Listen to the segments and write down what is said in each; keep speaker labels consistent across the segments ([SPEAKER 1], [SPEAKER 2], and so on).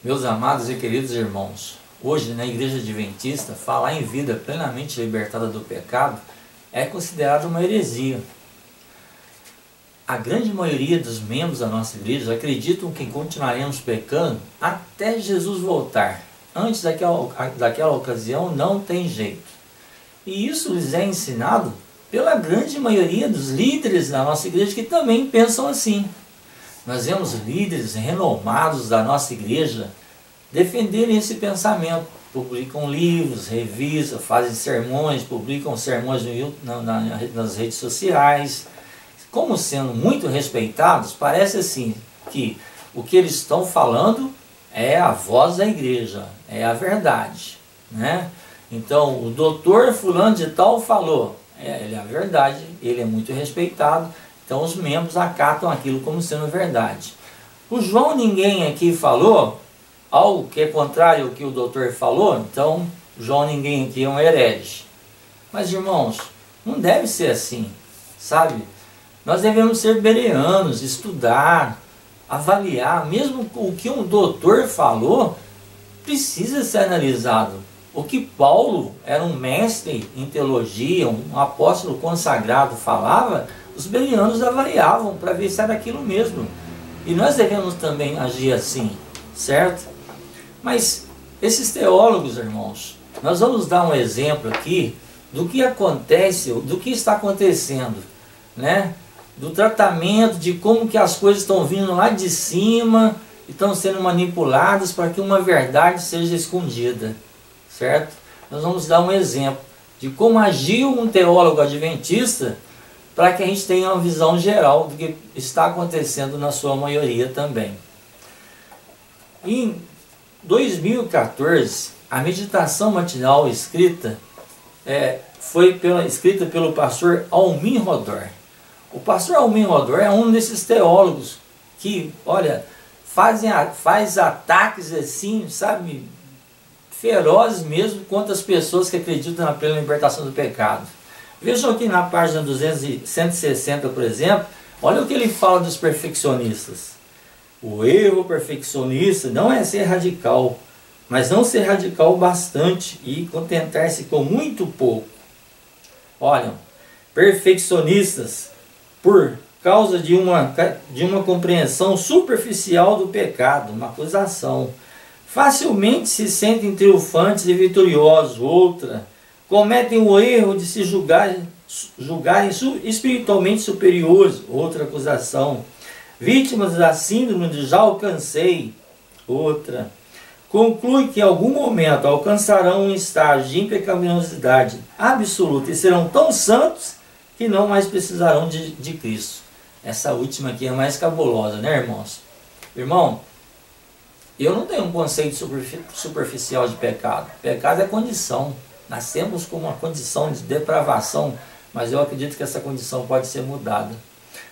[SPEAKER 1] Meus amados e queridos irmãos, hoje na Igreja Adventista, falar em vida plenamente libertada do pecado é considerado uma heresia. A grande maioria dos membros da nossa igreja acreditam que continuaremos pecando até Jesus voltar. Antes daquela ocasião não tem jeito. E isso lhes é ensinado pela grande maioria dos líderes da nossa igreja que também pensam assim. Nós vemos líderes renomados da nossa igreja defenderem esse pensamento. Publicam livros, revistas, fazem sermões, publicam sermões nas redes sociais. Como sendo muito respeitados, parece assim que o que eles estão falando é a voz da igreja, é a verdade, né? Então, o doutor fulano de tal falou, ele é a verdade, ele é muito respeitado, então os membros acatam aquilo como sendo verdade. O João Ninguém aqui falou algo que é contrário ao que o doutor falou, então João Ninguém aqui é um herege. Mas irmãos, não deve ser assim, sabe? Nós devemos ser bereanos, estudar, avaliar, mesmo o que um doutor falou, precisa ser analisado. O que Paulo era um mestre em teologia, um apóstolo consagrado falava, os bereanos avaliavam para ver se era aquilo mesmo. E nós devemos também agir assim, certo? Mas esses teólogos, irmãos, nós vamos dar um exemplo aqui do que acontece, do que está acontecendo, né? Do tratamento, de como que as coisas estão vindo lá de cima e estão sendo manipuladas para que uma verdade seja escondida, certo? Nós vamos dar um exemplo de como agiu um teólogo adventista para que a gente tenha uma visão geral do que está acontecendo na sua maioria também. Em 2014, a meditação matinal escrita foi escrita pelo pastor Almin Rodor. O pastor Almin Rodor é um desses teólogos que, olha, faz ataques assim, sabe, ferozes mesmo contra as pessoas que acreditam na plena libertação do pecado. Vejam aqui na página 160, por exemplo, olha o que ele fala dos perfeccionistas. O erro perfeccionista não é ser radical, mas não ser radical bastante e contentar-se com muito pouco. Olha, perfeccionistas, por causa de uma compreensão superficial do pecado, uma acusação, facilmente se sentem triunfantes e vitoriosos. Outra, cometem o erro de se julgarem espiritualmente superiores. Outra acusação, vítimas da síndrome de já alcancei. Outra, conclui que em algum momento alcançarão um estágio de impecaminosidade absoluta e serão tão santos que não mais precisarão de Cristo. Essa última aqui é mais cabulosa, né, irmãos? Irmão, eu não tenho um conceito superficial de pecado. Pecado é condição. Nascemos com uma condição de depravação, mas eu acredito que essa condição pode ser mudada.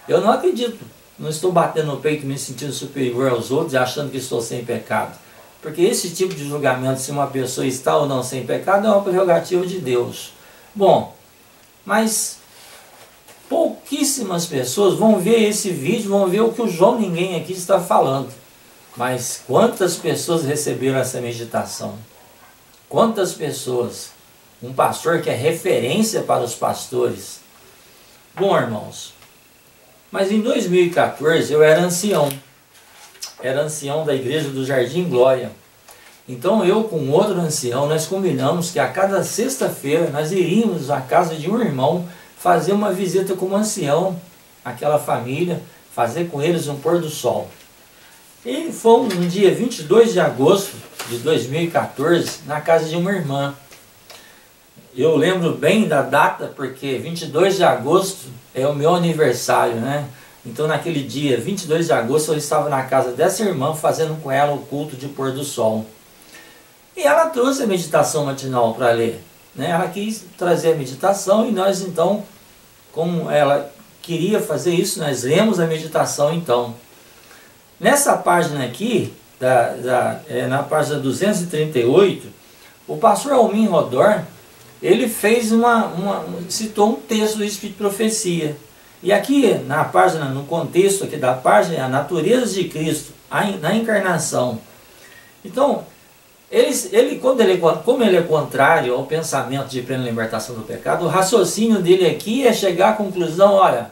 [SPEAKER 1] Eu não acredito, não estou batendo no peito me sentindo superior aos outros e achando que estou sem pecado. Porque esse tipo de julgamento, se uma pessoa está ou não sem pecado, é uma prerrogativa de Deus. Bom, mas pouquíssimas pessoas vão ver esse vídeo, vão ver o que o João Ninguém aqui está falando. Mas quantas pessoas receberam essa meditação? Quantas pessoas? Um pastor que é referência para os pastores. Bom, irmãos, mas em 2014 eu era ancião. Era ancião da igreja do Jardim Glória. Então eu com outro ancião, nós combinamos que a cada sexta-feira nós iríamos à casa de um irmão fazer uma visita como ancião, aquela família, fazer com eles um pôr do sol. E fomos no dia 22 de agosto de 2014, na casa de uma irmã. Eu lembro bem da data, porque 22 de agosto é o meu aniversário, né? Então naquele dia, 22 de agosto, eu estava na casa dessa irmã, fazendo com ela o culto de pôr do sol. E ela trouxe a meditação matinal para ler, né? Ela quis trazer a meditação e nós então, como ela queria fazer isso, nós lemos a meditação então. Nessa página aqui, na página 238, o pastor Almin Rodor, ele fez citou um texto do Espírito de Profecia. E aqui na página, no contexto aqui da página, é a natureza de Cristo, na encarnação. Então, como ele é contrário ao pensamento de plena libertação do pecado, o raciocínio dele aqui é chegar à conclusão, olha,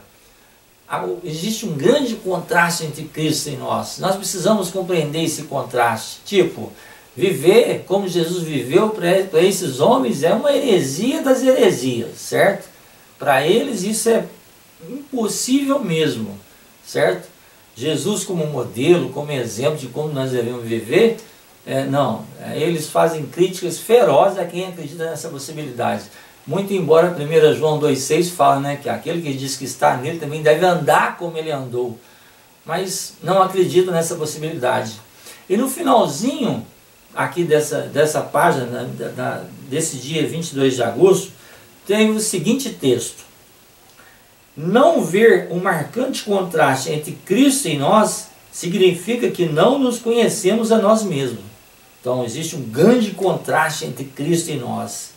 [SPEAKER 1] existe um grande contraste entre Cristo e nós. Nós precisamos compreender esse contraste. Tipo, viver como Jesus viveu para esses homens é uma heresia das heresias, certo? Para eles isso é impossível mesmo, certo? Jesus como modelo, como exemplo de como nós devemos viver, eles fazem críticas ferozes a quem acredita nessa possibilidade. Muito embora 1 João 2,6 fala, né, que aquele que diz que está nele também deve andar como ele andou, mas não acredita nessa possibilidade. E no finalzinho aqui dessa página, desse dia 22 de agosto, tem o seguinte texto: não ver um marcante contraste entre Cristo e nós significa que não nos conhecemos a nós mesmos. Então existe um grande contraste entre Cristo e nós.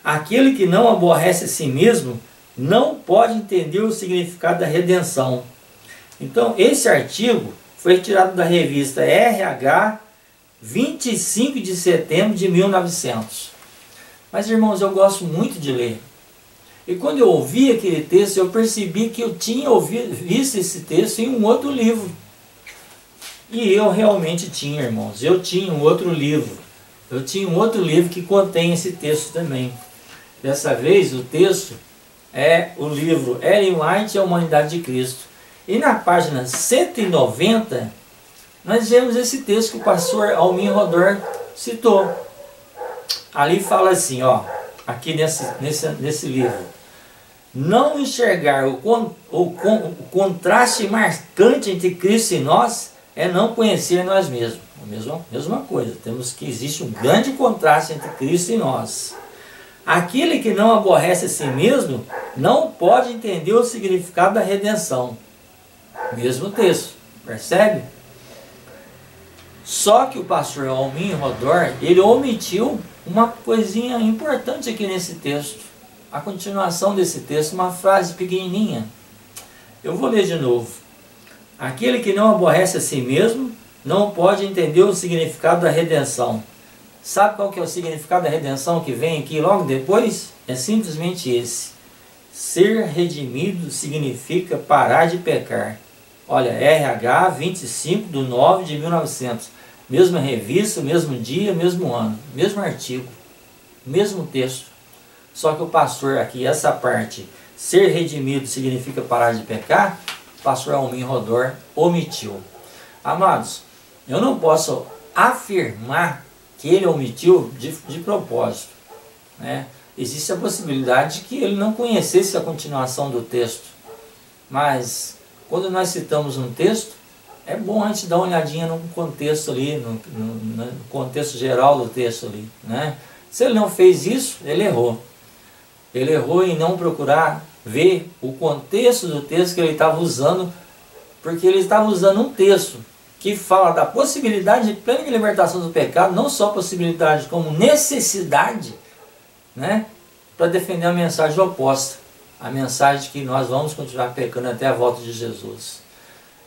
[SPEAKER 1] Aquele que não aborrece a si mesmo não pode entender o significado da redenção. Então esse artigo foi retirado da revista RH, 25 de setembro de 1900. Mas, irmãos, eu gosto muito de ler. E quando eu ouvi aquele texto, eu percebi que eu tinha visto esse texto em um outro livro. E eu realmente tinha, irmãos. Eu tinha um outro livro. Eu tinha um outro livro que contém esse texto também. Dessa vez, o texto é o livro Ellen White e a Humanidade de Cristo. E na página 190, nós vemos esse texto que o pastor Almin Rodor citou. Ali fala assim, ó, aqui nesse livro: não enxergar o contraste marcante entre Cristo e nós é não conhecer nós mesmos. A mesma coisa, temos que existe um grande contraste entre Cristo e nós. Aquele que não aborrece a si mesmo não pode entender o significado da redenção. Mesmo texto, percebe? Só que o pastor Almin Rodor, ele omitiu uma coisinha importante aqui nesse texto. A continuação desse texto, uma frase pequenininha. Eu vou ler de novo. Aquele que não aborrece a si mesmo não pode entender o significado da redenção. Sabe qual que é o significado da redenção que vem aqui logo depois? É simplesmente esse: ser redimido significa parar de pecar. Olha, RH 25 de 9 de 1900. Mesma revista, mesmo dia, mesmo ano, mesmo artigo, mesmo texto. Só que o pastor aqui, essa parte, ser redimido significa parar de pecar, o pastor Almin Rodor omitiu. Amados, eu não posso afirmar que ele omitiu de propósito, né? Existe a possibilidade de que ele não conhecesse a continuação do texto. Mas quando nós citamos um texto, é bom a gente dar uma olhadinha no contexto ali, no contexto geral do texto ali, né? Se ele não fez isso, ele errou. Ele errou em não procurar ver o contexto do texto que ele estava usando, porque ele estava usando um texto que fala da possibilidade de plena libertação do pecado, não só possibilidade, como necessidade, né, para defender a mensagem oposta, a mensagem de que nós vamos continuar pecando até a volta de Jesus.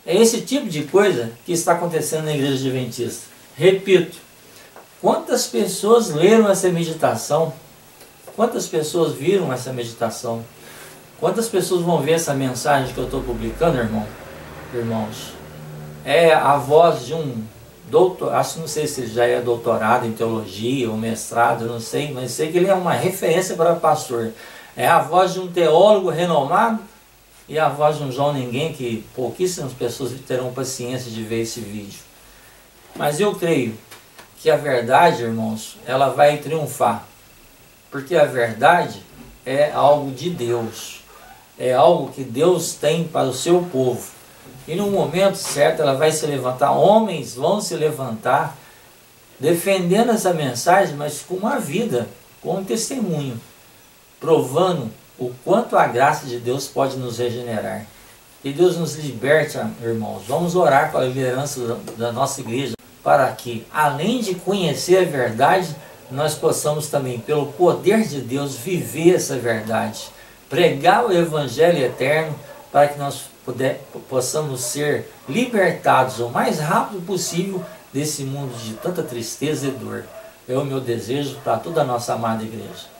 [SPEAKER 1] É esse tipo de coisa que está acontecendo na Igreja Adventista. Repito, quantas pessoas leram essa meditação? Quantas pessoas viram essa meditação? Quantas pessoas vão ver essa mensagem que eu estou publicando, irmãos? É a voz de um doutor, não sei se ele já é doutorado em teologia ou mestrado, não sei, mas sei que ele é uma referência para pastor. É a voz de um teólogo renomado e a voz de um João Ninguém, que pouquíssimas pessoas terão paciência de ver esse vídeo. Mas eu creio que a verdade, irmãos, ela vai triunfar. Porque a verdade é algo de Deus. É algo que Deus tem para o seu povo. E no momento certo ela vai se levantar. Homens vão se levantar defendendo essa mensagem, mas com uma vida, com um testemunho, provando o quanto a graça de Deus pode nos regenerar. Que Deus nos liberte, irmãos. Vamos orar com a liderança da nossa igreja, para que, além de conhecer a verdade, nós possamos também, pelo poder de Deus, viver essa verdade. Pregar o Evangelho eterno, para que nós possamos ser libertados o mais rápido possível desse mundo de tanta tristeza e dor. É o meu desejo para toda a nossa amada igreja.